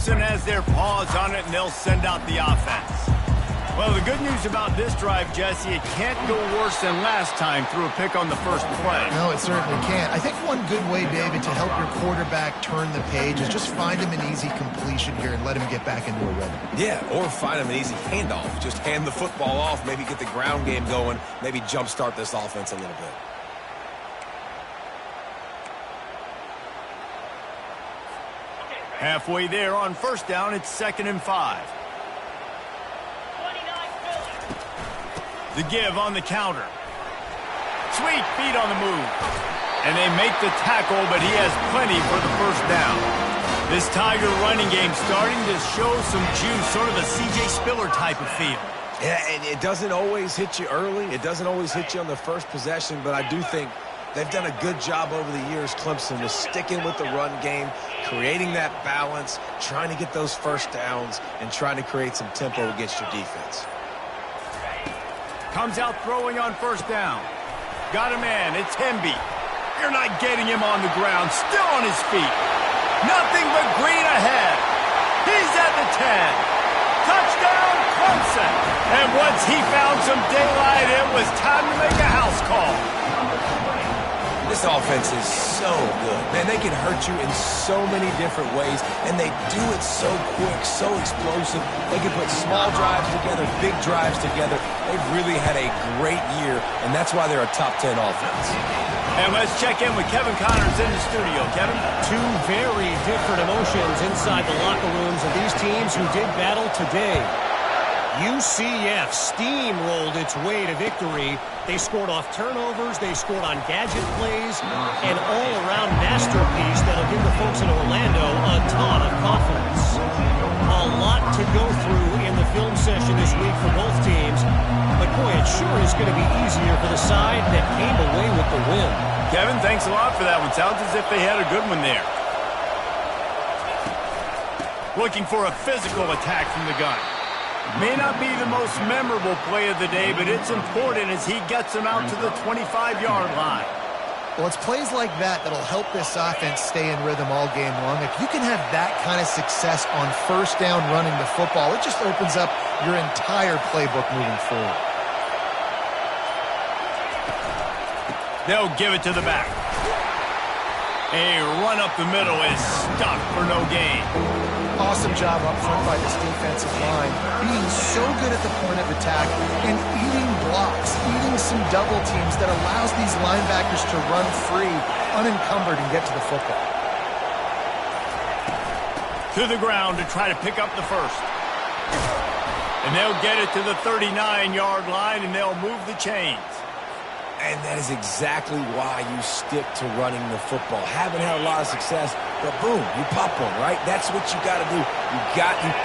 Clemson has their paws on it, and they'll send out the offense. Well, the good news about this drive, Jesse, it can't go worse than last time through a pick on the first play. No, it certainly can't. I think one good way, David, to help your quarterback turn the page is just find him an easy completion here and let him get back into a rhythm. Yeah, or find him an easy handoff. Just hand the football off, maybe get the ground game going, maybe jumpstart this offense a little bit. Halfway there on first down, it's 2nd and 5. The give on the counter. Sweet feet on the move. And they make the tackle, but he has plenty for the first down. This Tiger running game starting to show some juice, sort of a C.J. Spiller type of feel. Yeah, and it doesn't always hit you early. It doesn't always hit you on the first possession, but I do think they've done a good job over the years, Clemson, with sticking with the run game, creating that balance, trying to get those first downs, and trying to create some tempo against your defense. Comes out throwing on first down. Got a man. It's Hemby. You're not getting him on the ground. Still on his feet. Nothing but green ahead. He's at the 10. Touchdown, Clemson. And once he found some daylight, it was time to make a house call. This offense is so good. Man, they can hurt you in so many different ways, and they do it so quick, so explosive. They can put small drives together, big drives together. They've really had a great year, and that's why they're a top 10 offense. And let's check in with Kevin Connors in the studio. Kevin? Two very different emotions inside the locker rooms of these teams who did battle today. UCF steamrolled its way to victory. They scored off turnovers, they scored on gadget plays, an all-around masterpiece that'll give the folks in Orlando a ton of confidence. A lot to go through in the film session this week for both teams, but boy, it sure is going to be easier for the side that came away with the win. Kevin, thanks a lot for that one. Sounds as if they had a good one there. Looking for a physical attack from the gun. May not be the most memorable play of the day, but it's important as he gets him out to the 25-yard line. Well, it's plays like that that'll help this offense stay in rhythm all game long. If you can have that kind of success on first down running the football, it just opens up your entire playbook moving forward. They'll give it to the back. A run up the middle is stuck for no gain. Awesome job up front by this defensive line, being so good at the point of attack and eating blocks, eating some double teams that allows these linebackers to run free, unencumbered, and get to the football. To the ground to try to pick up the first. And they'll get it to the 39-yard line, and they'll move the chains. And that is exactly why you stick to running the football. Haven't had a lot of success, but boom, you pop one, right? That's what you got to do. You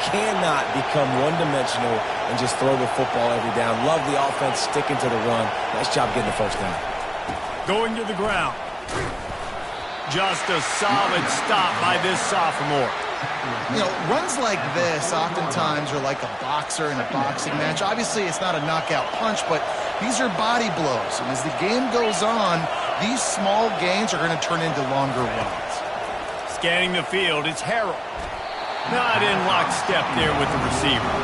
cannot become one-dimensional and just throw the football every down. Love the offense, sticking to the run. Nice job getting the first down. Going to the ground. Just a solid stop by this sophomore. You know, runs like this oftentimes are like a boxer in a boxing match. Obviously, it's not a knockout punch, but these are body blows. And as the game goes on, these small gains are going to turn into longer runs. Scanning the field, it's Harrell. Not in lockstep there with the receiver.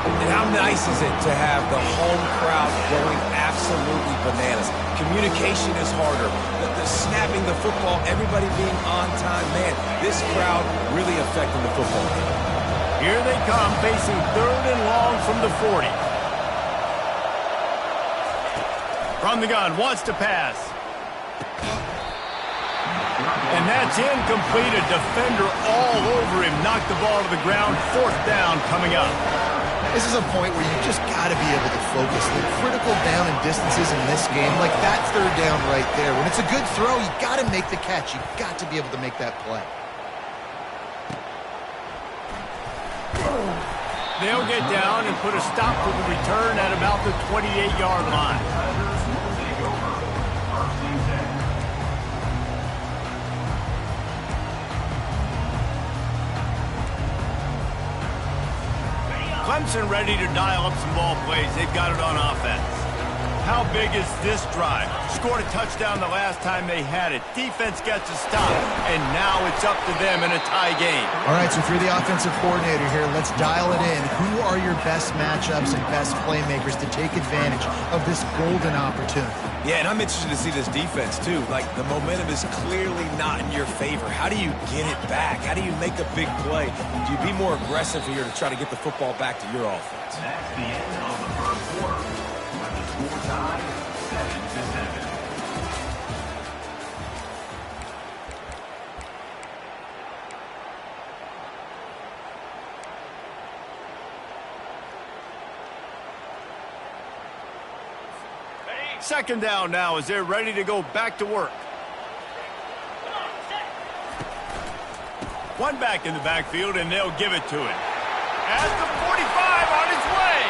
And how nice is it to have the home crowd going absolutely bananas? Communication is harder. The snapping the football, everybody being on time. Man, this crowd really affecting the football game. Here they come, facing 3rd and long from the 40. From the gun, wants to pass. And that's incomplete. A defender all over him. Knocked the ball to the ground. 4th down coming up. This is a point where you just got to be able to focus. The critical down and distances in this game, like that 3rd down right there. When it's a good throw, you got to make the catch. You got to be able to make that play. They'll get down and put a stop to the return at about the 28-yard line. Clemson ready to dial up some ball plays. They've got it on offense. How big is this drive? Scored a touchdown the last time they had it. Defense gets a stop, and now it's up to them in a tie game. All right, so if you're the offensive coordinator here, let's dial it in. Who are your best matchups and best playmakers to take advantage of this golden opportunity? Yeah, and I'm interested to see this defense, too. Like, the momentum is clearly not in your favor. How do you get it back? How do you make a big play? Do you be more aggressive here to try to get the football back to your offense? That's the end of the first quarter. When the score tied 7-7. Second down now as they're ready to go back to work. One back in the backfield, and they'll give it to him. At the 45 on his way.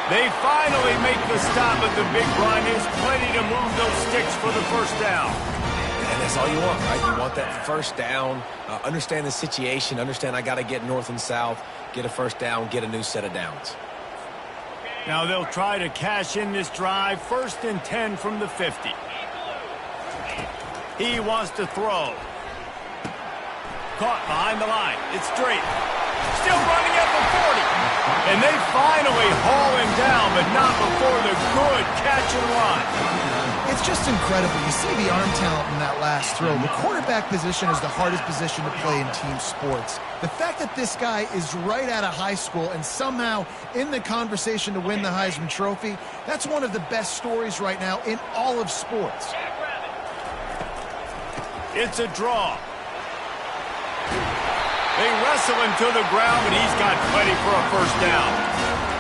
They finally make the stop at the big run. There's plenty to move those sticks for the first down. And that's all you want, right? You want that first down, understand the situation, understand I got to get north and south, get a first down, get a new set of downs. Now they'll try to cash in this drive. 1st and 10 from the 50. He wants to throw. Caught behind the line. It's straight. Still running at the 40. And they finally haul him down, but not before the good catch and run. It's just incredible. You see the arm talent in that last throw. The quarterback position is the hardest position to play in team sports. The fact that this guy is right out of high school and somehow in the conversation to win the Heisman Trophy, that's one of the best stories right now in all of sports. It's a draw. They wrestle him to the ground, but he's got plenty for a first down.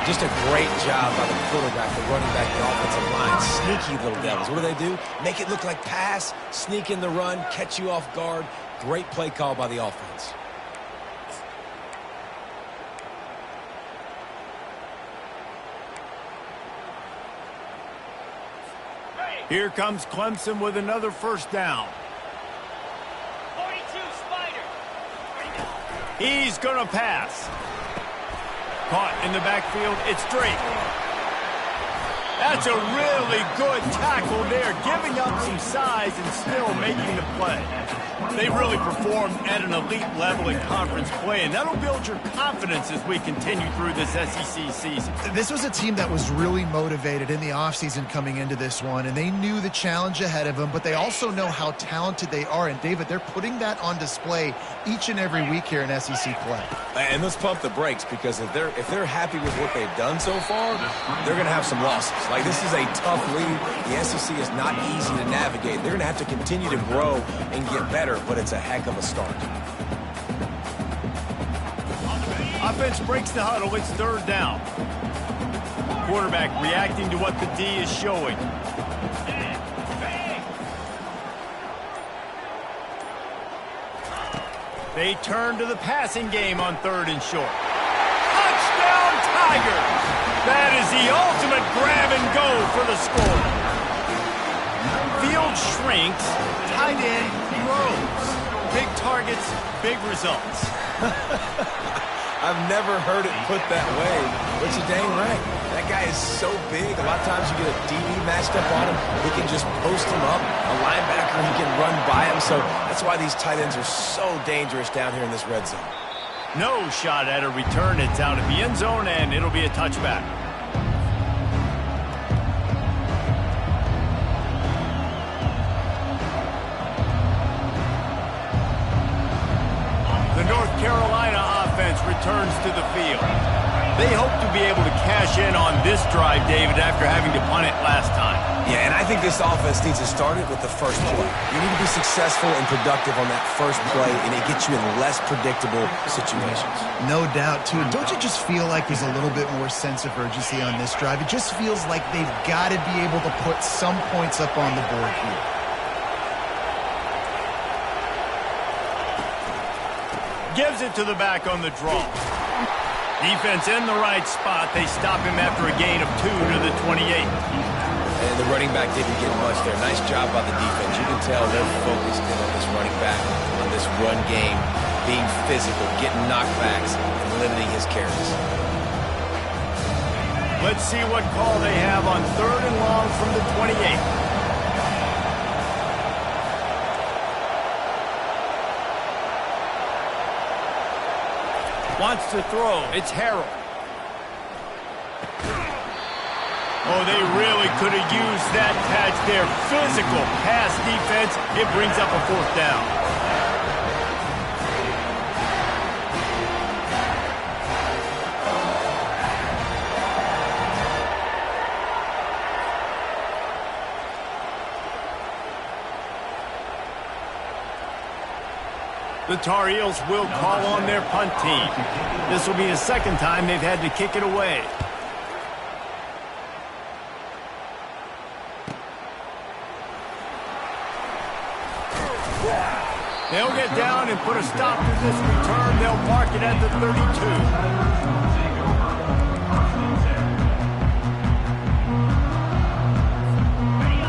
Just a great job by the quarterback, the running back, the offensive line. Sneaky little devils. What do? Make it look like pass, sneak in the run, catch you off guard. Great play call by the offense. Here comes Clemson with another first down. He's going to pass. Caught in the backfield. It's straight. That's a really good tackle there, giving up some size and still making the play. They really performed at an elite level in conference play, and that'll build your confidence as we continue through this SEC season. This was a team that was really motivated in the offseason coming into this one, and they knew the challenge ahead of them, but they also know how talented they are. And, David, they're putting that on display each and every week here in SEC play. And let's pump the brakes, because if they're happy with what they've done so far, they're going to have some losses. Like, this is a tough league. The SEC is not easy to navigate. They're going to have to continue to grow and get better, but it's a heck of a start. Offense breaks the huddle. It's 3rd down. Quarterback reacting to what the D is showing. They turn to the passing game on 3rd and short. Touchdown, Tigers! That is the ultimate grab and go for the score. Field shrinks, tight end grows. Big targets, big results. I've never heard it put that way, but you're dang right. That guy is so big. A lot of times you get a DB matched up on him. He can just post him up. A linebacker, he can run by him. So that's why these tight ends are so dangerous down here in this red zone. No shot at a return. It's out of the end zone, and it'll be a touchback. The North Carolina offense returns to the field. They hope to be able to cash in on this drive, David, after having to punt it last time. Yeah, and I think this offense needs to start it with the first play. You need to be successful and productive on that first play, and it gets you in less predictable situations. No doubt, too. Don't you just feel like there's a little bit more sense of urgency on this drive? It just feels like they've got to be able to put some points up on the board here. Gives it to the back on the draw. Defense in the right spot. They stop him after a gain of 2 to the 28. And the running back didn't get much there. Nice job by the defense. You can tell they're focused in on this running back, on this run game, being physical, getting knockbacks, and limiting his carries. Let's see what call they have on 3rd and long from the 28. Wants to throw. It's Harold. Oh, they really could have used that catch there. Physical pass defense. It brings up a 4th down. The Tarheels will call on their punt team. This will be the 2nd time they've had to kick it away. They'll get down and put a stop to this return. They'll mark it at the 32.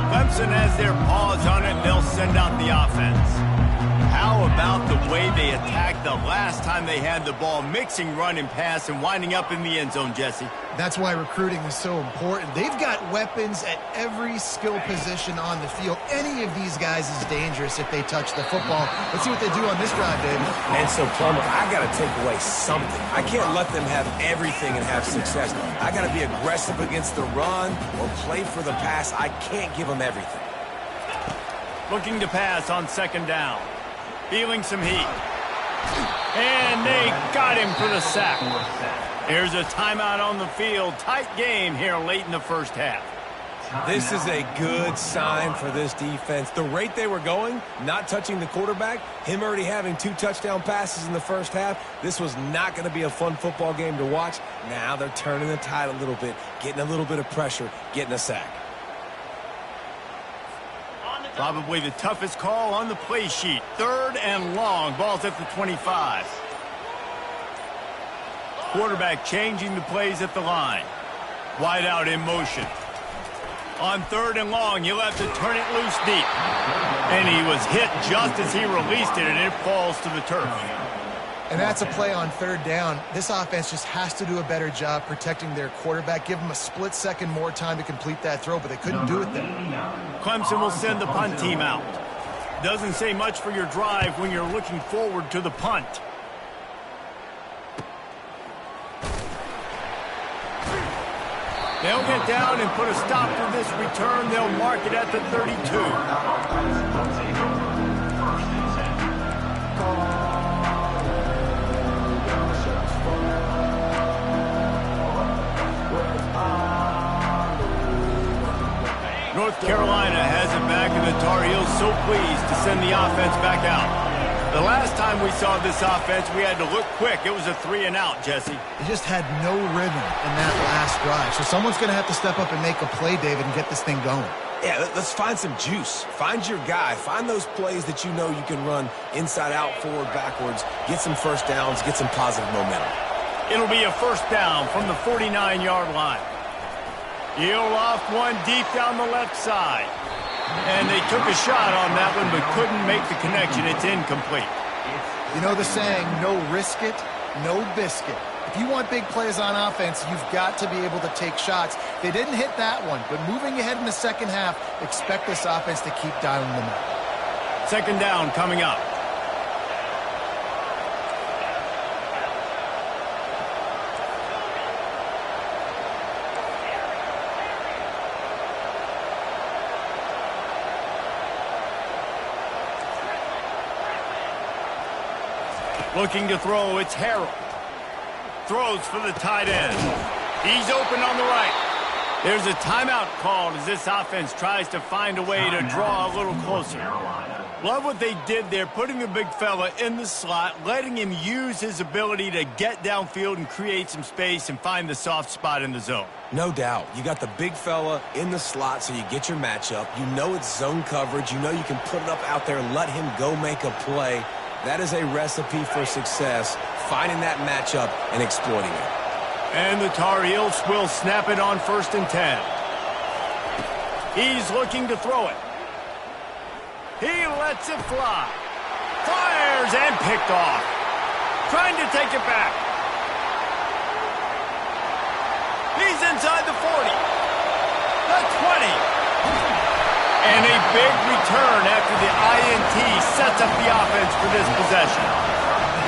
Clemson has their paws on it, and they'll send out the offense. How about the way they attacked the last time they had the ball, mixing run and pass and winding up in the end zone, Jesse? That's why recruiting is so important. They've got weapons at every skill position on the field. Any of these guys is dangerous if they touch the football. Let's see what they do on this drive, David. And so, Plummer, I got to take away something. I can't let them have everything and have success. I got to be aggressive against the run or play for the pass. I can't give them everything. Looking to pass on 2nd down. Feeling some heat. And they got him for the sack. Here's a timeout on the field. Tight game here late in the 1st half. This is a good sign for this defense. The rate they were going, not touching the quarterback, him already having 2 touchdown passes in the 1st half, this was not going to be a fun football game to watch. Now they're turning the tide a little bit, getting a little bit of pressure, getting a sack. Probably the toughest call on the play sheet. 3rd and long. Ball's at the 25. Quarterback changing the plays at the line. Wide out in motion. On 3rd and long, you'll have to turn it loose deep. And he was hit just as he released it, and it falls to the turf. And that's a play on 3rd down. This offense just has to do a better job protecting their quarterback. Give them a split second more time to complete that throw, but they couldn't do it there. Clemson will send the punt team out. Doesn't say much for your drive when you're looking forward to the punt. They'll get down and put a stop to this return. They'll mark it at the 32. North Carolina has it back, and the Tar Heels so pleased to send the offense back out. The last time we saw this offense, we had to look quick. It was a 3-and-out, Jesse. They just had no rhythm in that last drive. So someone's going to have to step up and make a play, David, and get this thing going. Yeah, let's find some juice. Find your guy. Find those plays that you know you can run inside out, forward, backwards. Get some 1st downs. Get some positive momentum. It'll be a 1st down from the 49-yard line. He'll loft one deep down the left side. And they took a shot on that one but couldn't make the connection. It's incomplete. You know the saying, no risk it, no biscuit. If you want big plays on offense, you've got to be able to take shots. They didn't hit that one, but moving ahead in the 2nd half, expect this offense to keep dialing them up. 2nd down coming up. Looking to throw, it's Harold. Throws for the tight end. He's open on the right. There's a timeout called as this offense tries to find a way to draw a little closer. Love what they did there, putting the big fella in the slot, letting him use his ability to get downfield and create some space and find the soft spot in the zone. No doubt. You got the big fella in the slot, so you get your matchup. You know it's zone coverage. You know you can put it up out there and let him go make a play. That is a recipe for success, finding that matchup and exploiting it. And the Tar Heels will snap it on 1st and 10. He's looking to throw it. He lets it fly. Fires and picked off. Trying to take it back. He's He's inside the 40. The 20. And a big return after the INT sets up the offense for this possession.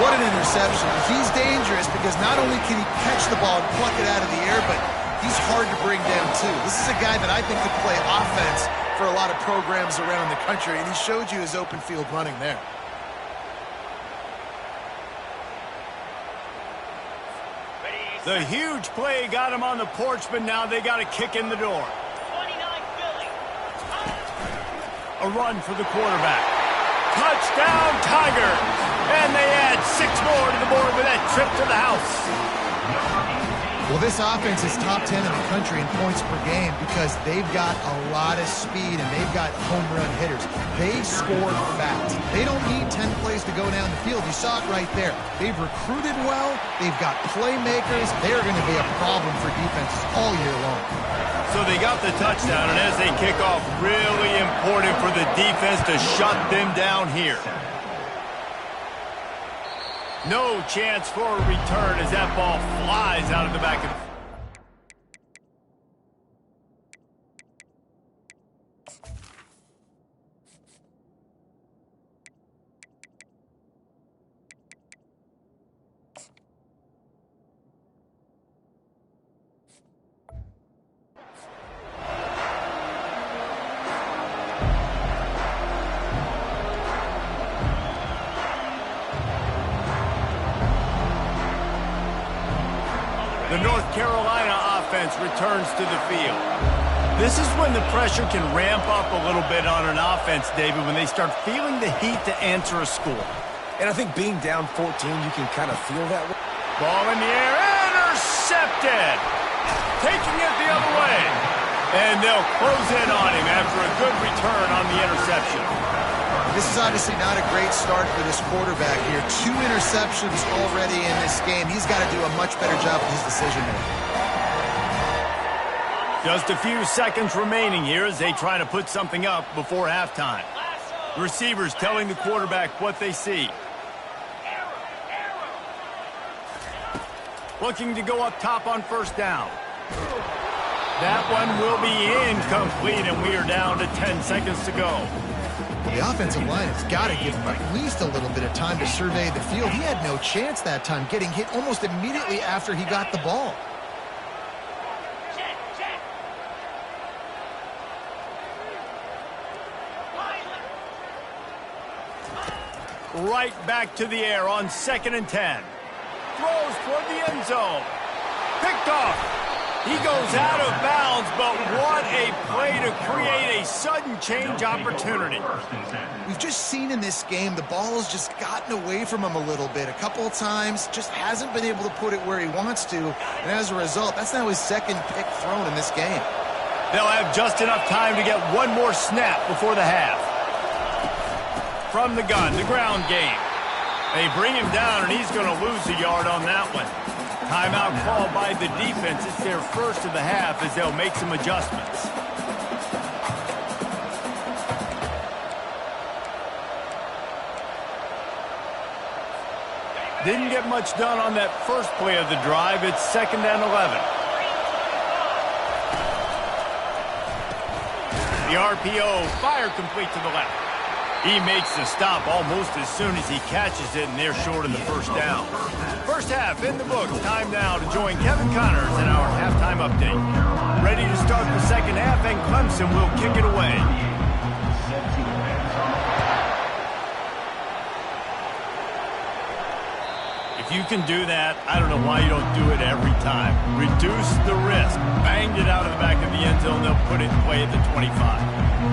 What an interception. He's dangerous because not only can he catch the ball and pluck it out of the air, but he's hard to bring down too. This is a guy that I think could play offense for a lot of programs around the country, and he showed you his open field running there. The huge play got him on the porch, but now they got a kick in the door. A run for the quarterback. Touchdown, Tigers! And they add 6 more to the board with that trip to the house. Well, this offense is top 10 in the country in points per game because they've got a lot of speed and they've got home run hitters. They score fast. They don't need 10 plays to go down the field. You saw it right there. They've recruited well. They've got playmakers. They're going to be a problem for defenses all year long. So they got the touchdown, and as they kick off, really important for the defense to shut them down here. No chance for a return as that ball flies out of the back of the... The North Carolina offense returns to the field. This is when the pressure can ramp up a little bit on an offense, David, when they start feeling the heat to answer a score. And I think being down 14, you can kind of feel that way. Ball in the air, intercepted! Taking it the other way. And they'll close in on him after a good return on the interception. This is obviously not a great start for this quarterback here. 2 interceptions already in this game. He's got to do a much better job with his decision-making. Just a few seconds remaining here as they try to put something up before halftime. Receivers telling the quarterback what they see. Looking to go up top on first down. That one will be incomplete, and we are down to 10 seconds to go. The offensive line has got to give him at least a little bit of time to survey the field. He had no chance that time, getting hit almost immediately after he got the ball. Right back to the air on 2nd and 10. Throws toward the end zone. Picked off. He goes out of bounds, but what a play to create a sudden change opportunity. We've just seen in this game the ball has just gotten away from him a little bit. A couple of times, just hasn't been able to put it where he wants to. And as a result, that's now his 2nd pick thrown in this game. They'll have just enough time to get one more snap before the half. From the gun, the ground game. They bring him down, and he's going to lose a yard on that one. Timeout called by the defense. It's their first of the half as they'll make some adjustments. Didn't get much done on that first play of the drive. It's 2nd and 11. The RPO, fire complete to the left. He makes the stop almost as soon as he catches it, and they're short of the first down. First half in the books. Time now to join Kevin Connors in our halftime update. Ready to start the second half, and Clemson will kick it away. If you can do that, I don't know why you don't do it every time. Reduce the risk. Banged it out of the back of the end zone. They'll put it in play at the 25.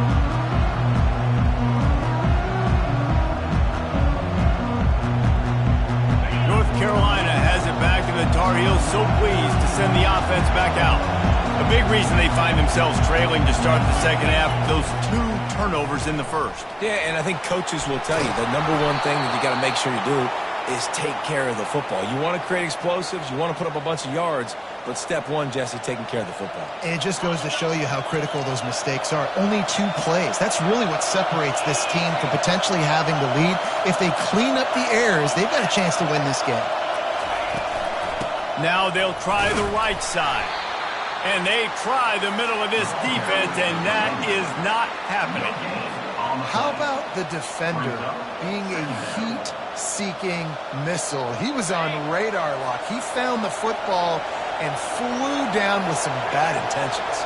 North Carolina has it back, and the Tarheels so pleased to send the offense back out. A big reason they find themselves trailing to start the second half, those 2 turnovers in the first. Yeah, and I think coaches will tell you the number one thing that you got to make sure you do is take care of the football. You want to create explosives, you want to put up a bunch of yards, but step one, Jesse, taking care of the football. And it just goes to show you how critical those mistakes are. Only 2 plays. That's really what separates this team from potentially having the lead. If they clean up the errors, they've got a chance to win this game. Now they'll try the right side. And they try the middle of this defense, and that is not happening. How about the defender being a heat-seeking missile? He was on radar lock. He found the football and flew down with some bad intentions.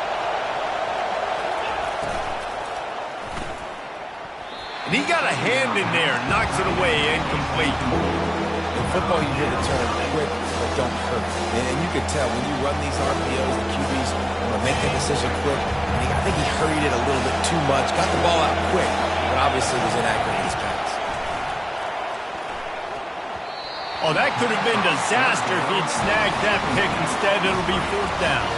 And he got a hand in there, knocks it away, incomplete. In football, you hear the term quick, but don't hurt. And you can tell when you run these RPOs, the QBs want to make that decision quick. And I think he hurried it a little bit too much, got the ball out quick, but obviously was inaccurate in his pass. Oh, that could have been disaster if he'd snagged that pick. Instead, it'll be 4th down.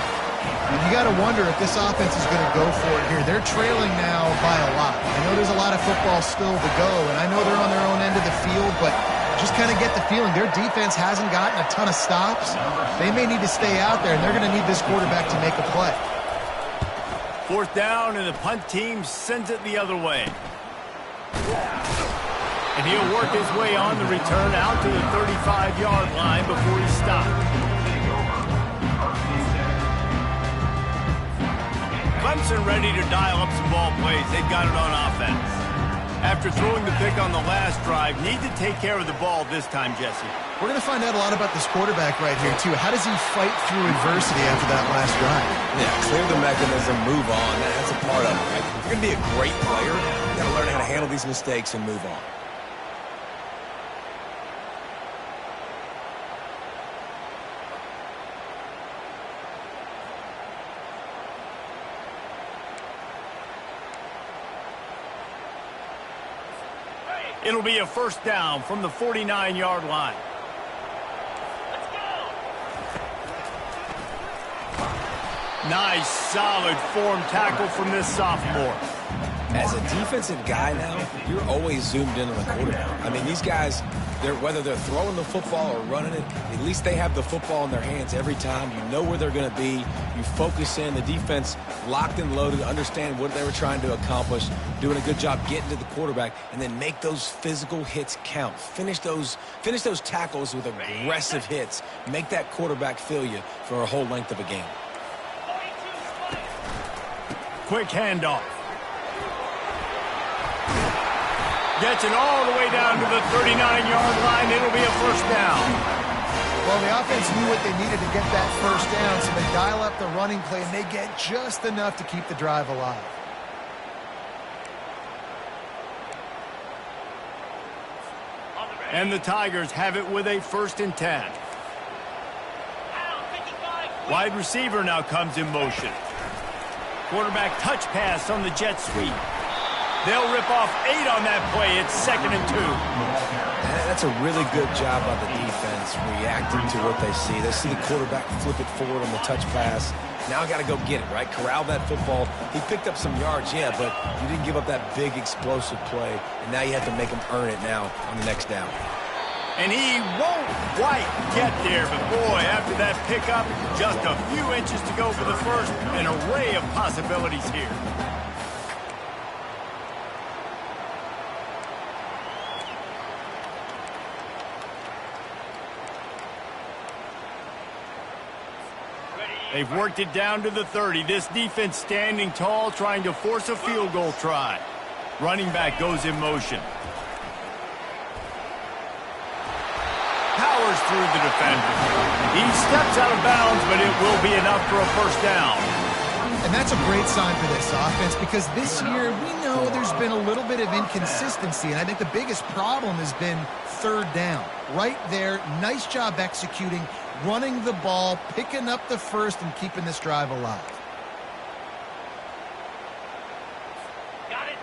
And you got to wonder if this offense is going to go for it here. They're trailing now by a lot. I know there's a lot of football still to go, and I know they're on their own end of the field, but just kind of get the feeling their defense hasn't gotten a ton of stops. They may need to stay out there, and they're going to need this quarterback to make a play. 4th down, and the punt team sends it the other way. And he'll work his way on the return out to the 35-yard line before he stopped. Clemson ready to dial up some ball plays. They've got it on offense. After throwing the pick on the last drive, need to take care of the ball this time, Jesse. We're going to find out a lot about this quarterback right here, too. How does he fight through adversity after that last drive? Yeah, clear the mechanism, move on. That's a part of it, right? If you're going to be a great player, you got to learn how to handle these mistakes and move on. It'll be a 1st down from the 49-yard line. Nice, solid form tackle from this sophomore. As a defensive guy now, you're always zoomed in on the quarterback. I mean, these guys, whether they're throwing the football or running it, at least they have the football in their hands every time. You know where they're going to be. You focus in. The defense locked and loaded, understand what they were trying to accomplish, doing a good job getting to the quarterback, and then make those physical hits count. Finish those tackles with aggressive hits. Make that quarterback feel you for a whole length of a game. Quick handoff. Gets it all the way down to the 39-yard line. It'll be a 1st down. Well, the offense knew what they needed to get that 1st down, so they dial up the running play, and they get just enough to keep the drive alive. And the Tigers have it with a 1st and 10. Wide receiver now comes in motion. Quarterback touch pass on the jet sweep. They'll rip off 8 on that play. It's 2nd and 2. That's a really good job by the defense, reacting to what they see. They see the quarterback flip it forward on the touch pass. Now I got to go get it, right? Corral that football. He picked up some yards, yeah, but you didn't give up that big explosive play, and now you have to make him earn it now on the next down. And he won't quite get there, but boy, after that pickup, just a few inches to go for the 1st. An array of possibilities here. They've worked it down to the 30. This defense standing tall, trying to force a field goal try. Running back goes in motion. Powers through the defender. He steps out of bounds, but it will be enough for a 1st down. And that's a great sign for this offense, because this year we know there's been a little bit of inconsistency, and I think the biggest problem has been 3rd down. Right there, nice job executing, running the ball, picking up the 1st, and keeping this drive alive.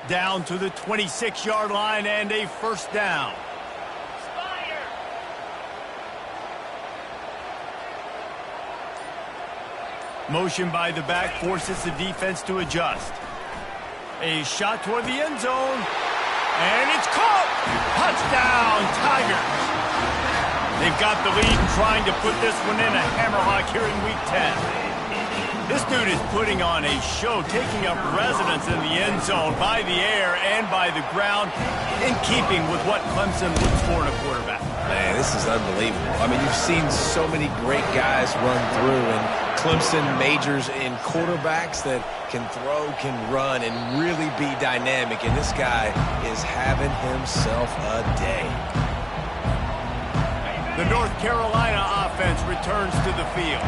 Down to the 26-yard line and a 1st down. Motion by the back forces the defense to adjust. A shot toward the end zone. And it's caught! Touchdown, Tigers! They've got the lead and trying to put this one in a hammerlock here in Week 10. This dude is putting on a show, taking up residence in the end zone by the air and by the ground, in keeping with what Clemson looks for in a quarterback. Man, this is unbelievable. I mean, you've seen so many great guys run through, and Clemson majors in quarterbacks that can throw, can run, and really be dynamic, and this guy is having himself a day. The North Carolina offense returns to the field.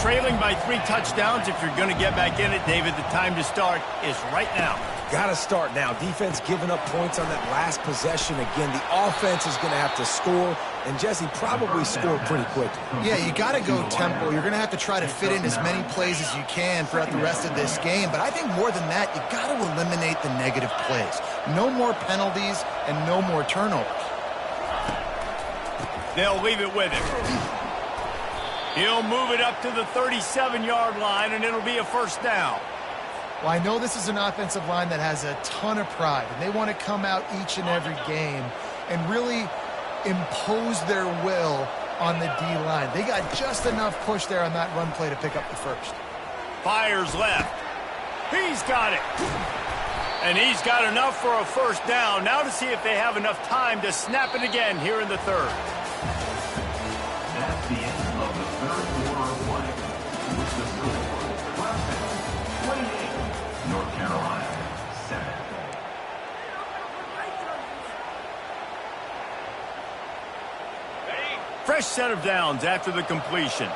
Trailing by 3 touchdowns. If you're going to get back in it, David, the time to start is right now. Got to start now. Defense giving up points on that last possession. Again, the offense is going to have to score, and Jesse probably score pretty quickly. Yeah, you got to go tempo. You're going to have to try to fit in as many plays as you can throughout the rest of this game. But I think more than that, you got to eliminate the negative plays. No more penalties and no more turnovers. They'll leave it with him. He'll move it up to the 37-yard line, and it'll be a first down. Well, I know this is an offensive line that has a ton of pride, and they want to come out each and every game and really impose their will on the D-line. They got just enough push there on that run play to pick up the first. Fires left. He's got it. And he's got enough for a first down. Now to see if they have enough time to snap it again here in the third. That's the end of the third quarter of play. With the score, Clemson 28, North Carolina 7. Fresh set of downs after the completion.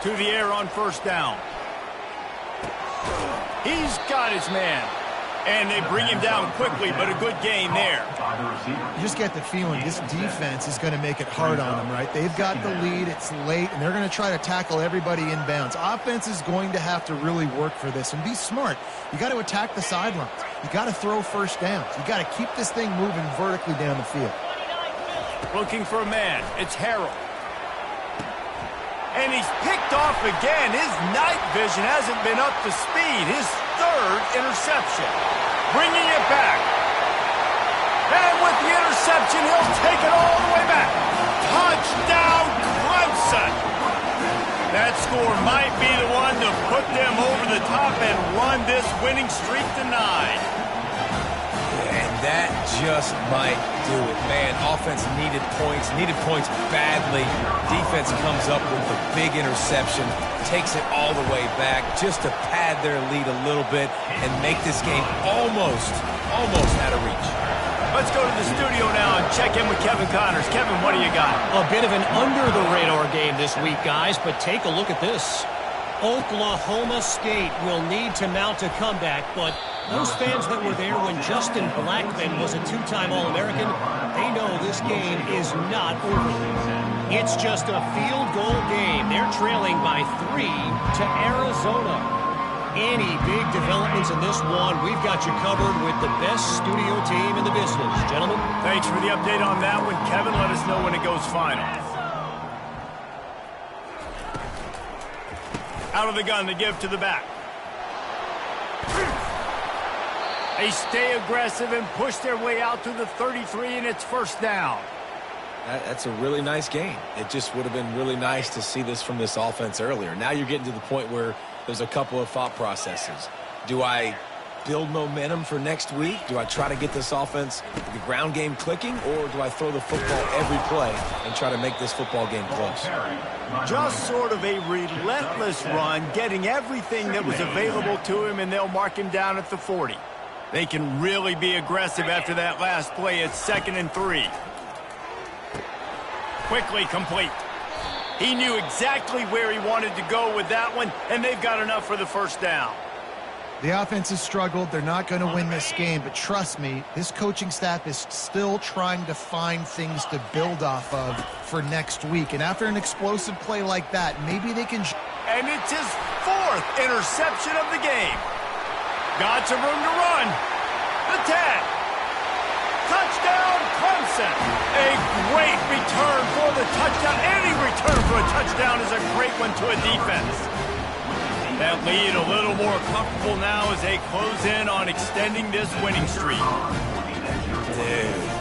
To the air on first down. He's got his man. And they bring him down quickly, but a good gain there. You just get the feeling this defense is going to make it hard on them, right? They've got the lead, it's late, and they're going to try to tackle everybody inbounds. Offense is going to have to really work for this and be smart. You got to attack the sidelines. You got to throw first downs. You got to keep this thing moving vertically down the field. Looking for a man. It's Harrell. And he's picked off again. His night vision hasn't been up to speed. His third interception. Bringing it back. And with the interception, he'll take it all the way back. Touchdown, Clemson. That score might be the one to put them over the top and run this winning streak to 9. And that just might do it. Man, offense needed points badly. Defense comes up with a big interception, takes it all the way back just to pad their lead a little bit and make this game almost out of reach. Let's go to the studio now and check in with Kevin Connors. Kevin, what do you got? A bit of an under-the-radar game this week, guys, but take a look at this. Oklahoma State will need to mount a comeback, but those fans that were there when Justin Blackmon was a 2-time All-American, they know this game is not over. It's just a field goal game. They're trailing by 3 to Arizona. Any big developments in this one, we've got you covered with the best studio team in the business. Gentlemen. Thanks for the update on that one, Kevin. Let us know when it goes final. Out of the gun, they give to the back. They stay aggressive and push their way out to the 33, and it's first down. That's a really nice game. It just would have been really nice to see this from this offense earlier. Now you're getting to the point where there's a couple of thought processes. Do I build momentum for next week? Do I try to get this offense, the ground game clicking, or do I throw the football every play and try to make this football game close? Just sort of a relentless run, getting everything that was available to him, and they'll mark him down at the 40. They can really be aggressive after that last play. It's 2nd and 3. Quickly complete. He knew exactly where he wanted to go with that one, and they've got enough for the first down. The offense has struggled. They're not going to win this game, but trust me, this coaching staff is still trying to find things to build off of for next week. And after an explosive play like that, maybe they can... And it's his 4th interception of the game. Got some room to run. The 10. Touchdown, Clemson. A great return for the touchdown. Any return for a touchdown is a great one to a defense. That lead a little more comfortable now as they close in on extending this winning streak.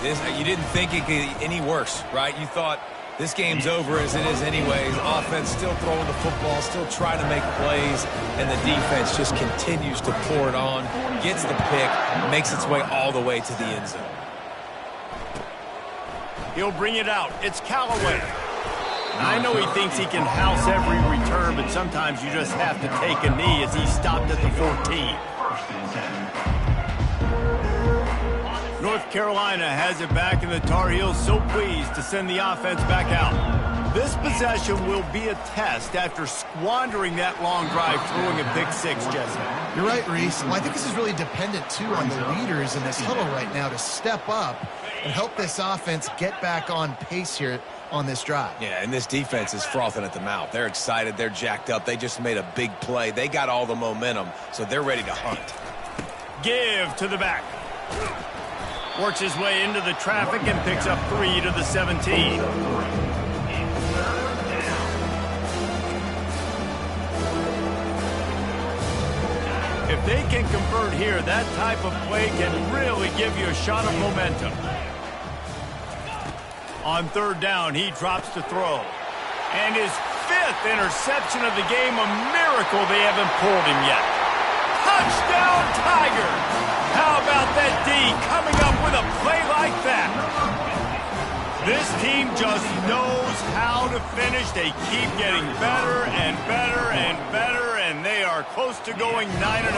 Dude, you didn't think it could get any worse, right? You thought This game's over as it is anyways. Offense still throwing the football, still trying to make plays, and the defense just continues to pour it on, gets the pick, makes its way all the way to the end zone. He'll bring it out. It's Callaway. I know he thinks he can house every return, but sometimes you just have to take a knee as he stopped at the 14. North Carolina has it back, and the Tar Heels so pleased to send the offense back out. This possession will be a test after squandering that long drive throwing a pick six, Jesse. You're right, Reese. Well, I think this is really dependent, too, on the leaders in this huddle right now to step up and help this offense get back on pace here on this drive. Yeah, and this defense is frothing at the mouth. They're excited. They're jacked up. They just made a big play. They got all the momentum, so they're ready to hunt. Give to the back. Works his way into the traffic and picks up 3 to the 17. If they can convert here, that type of play can really give you a shot of momentum. On third down, he drops to throw. And his 5th interception of the game, a miracle they haven't pulled him yet. Touchdown, Tigers! How about that D coming up with a play like that? This team just knows how to finish. They keep getting better and better and better, and they are close to going 9-0.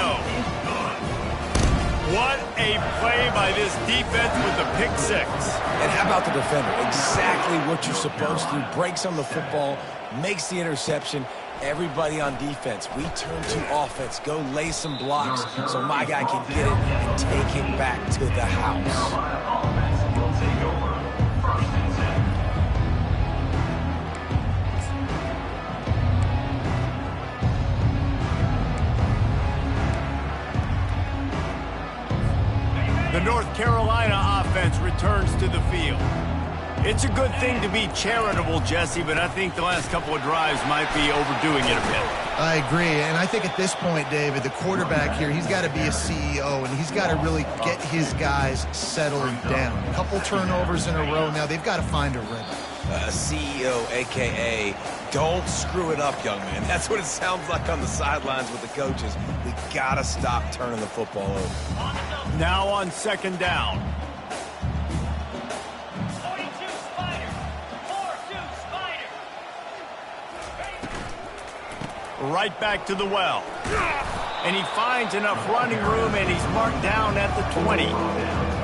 What a play by this defense with the pick six. And how about the defender? Exactly what you're supposed to do. Breaks on the football, makes the interception. Everybody on defense, we turn to offense. Go lay some blocks so my guy can get it and take it back to the house. The North Carolina offense returns to the field. It's a good thing to be charitable, Jesse, but I think the last couple of drives might be overdoing it a bit. I agree, and I think at this point, David, the quarterback here, he's got to be a CEO, and he's got to really get his guys settled down. A couple turnovers in a row now. They've got to find a rhythm. CEO, a.k.a. don't screw it up, young man. That's what it sounds like on the sidelines with the coaches. We got to stop turning the football over. Now on second down. Right back to the well. And he finds enough running room, and he's marked down at the 20.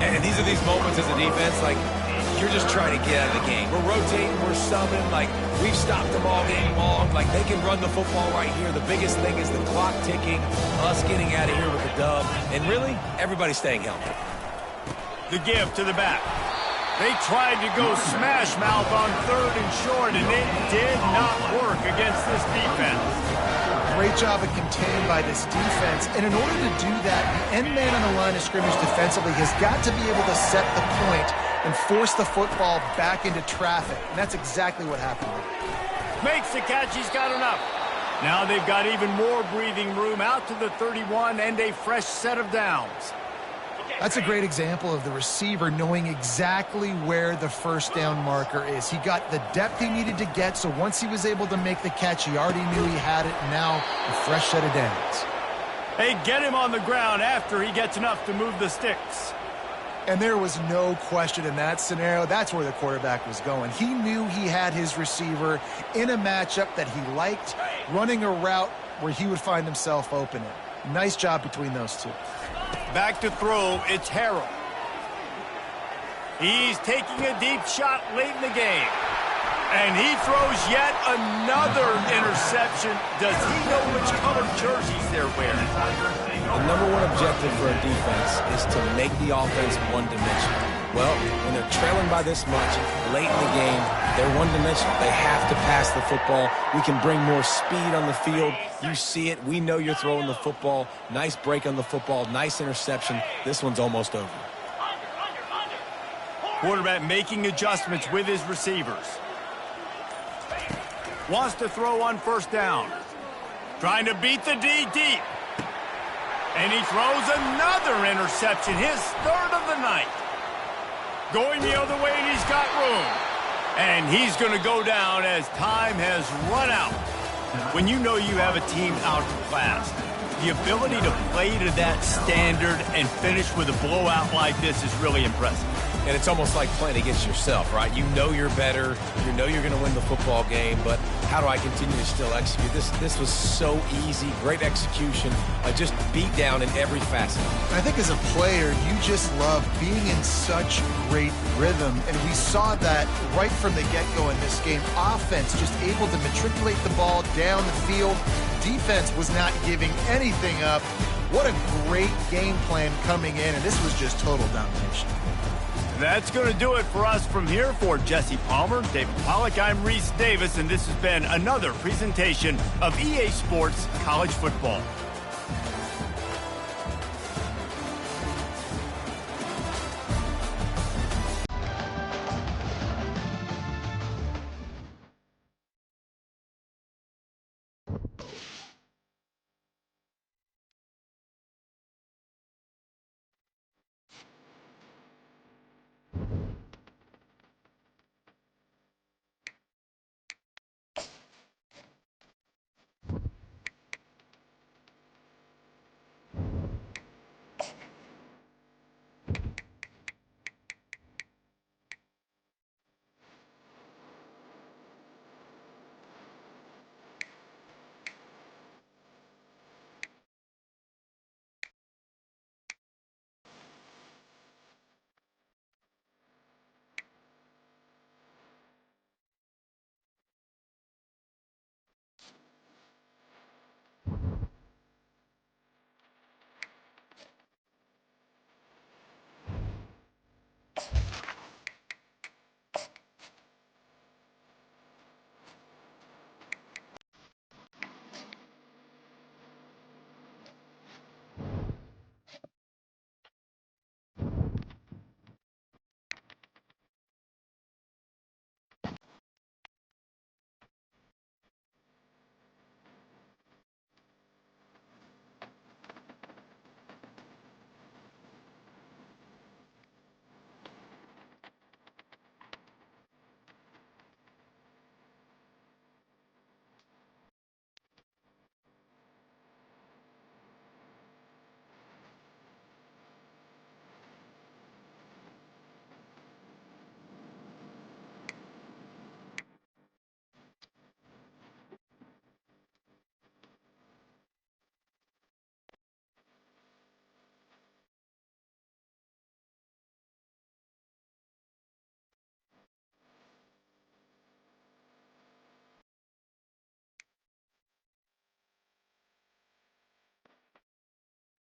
And these are these moments as a defense, like, you're just trying to get out of the game. We're rotating, we're subbing, like, we've stopped them all game long. Like, they can run the football right here. The biggest thing is the clock ticking, us getting out of here with the dub, and really, everybody staying healthy. The give to the back. They tried to go smash mouth on third and short, and it did not work against this defense. Great job of contained by this defense. And in order to do that, the end man on the line of scrimmage defensively has got to be able to set the point and force the football back into traffic. And that's exactly what happened. Makes the catch. He's got enough. Now they've got even more breathing room out to the 31 and a fresh set of downs. That's a great example of the receiver knowing exactly where the first down marker is. He got the depth he needed to get, so once he was able to make the catch, he already knew he had it, and now a fresh set of downs. They get him on the ground after he gets enough to move the sticks. And there was no question in that scenario. That's where the quarterback was going. He knew he had his receiver in a matchup that he liked, running a route where he would find himself open. Nice job between those two. Back to throw, it's Harrell. He's taking a deep shot late in the game. And he throws yet another interception. Does he know which color jerseys they're wearing? The number one objective for a defense is to make the offense one-dimensional. Well, when they're trailing by this much, late in the game, they're one-dimensional. They have to pass the football. We can bring more speed on the field. You see it. We know you're throwing the football. Nice break on the football. Nice interception. This one's almost over. Quarterback making adjustments with his receivers. Wants to throw on first down. Trying to beat the D deep. And he throws another interception, his third of the night. Going the other way, and he's got room. And he's going to go down as time has run out. When you know you have a team outclassed, the ability to play to that standard and finish with a blowout like this is really impressive. And it's almost like playing against yourself, right? You know you're better. You know you're going to win the football game, but how do I continue to still execute? This was so easy. Great execution. Just beat down in every facet. I think as a player, you just love being in such great rhythm, and we saw that right from the get-go in this game. Offense just able to matriculate the ball down the field. Defense was not giving anything up. What a great game plan coming in, and this was just total domination. That's going to do it for us from here. For Jesse Palmer, David Pollack, I'm Reese Davis, and this has been another presentation of EA Sports College Football.